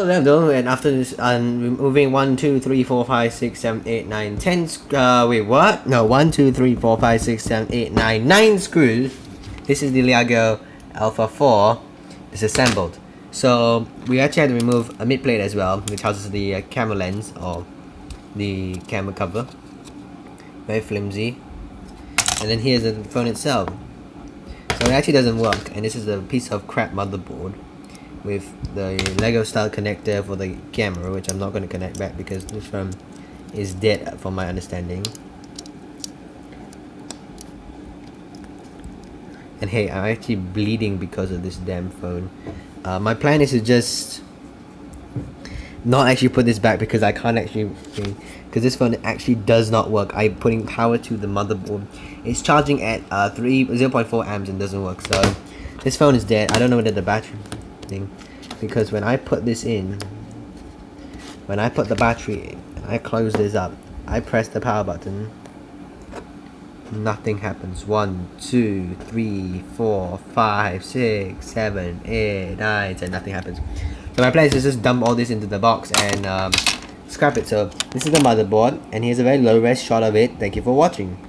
Level, and after this, removing 1, 2, 3, 4, 5, 6, 7, 8, 9, 10. Wait, what? No, 1, 2, 3, 4, 5, 6, 7, 8, 9, 9 screws. This is the Leagoo Alfa 4 Disassembled. So we actually had to remove a mid plate as well, which houses the camera lens or the camera cover. Very flimsy. And then here's the phone itself. So it actually doesn't work, and this is a piece of crap motherboard with the Lego style connector for the camera, which I'm not going to connect back because this phone is dead from my understanding. And hey, I'm actually bleeding because of this damn phone. My plan is to just not actually put this back because I can't actually, because this phone actually does not work. I'm putting power to the motherboard. It's charging at 0.4 amps and doesn't work. So this phone is dead. I don't know whether the battery thing, because when I put this in, when I put the battery in, I close this up, I press the power button, nothing happens. 1, 2, 3, 4, 5, 6, 7, 8, 9, 10, nothing happens. So my plan is to just dump all this into the box and scrap it. So this is the motherboard, and here's a very low res shot of it. Thank you for watching.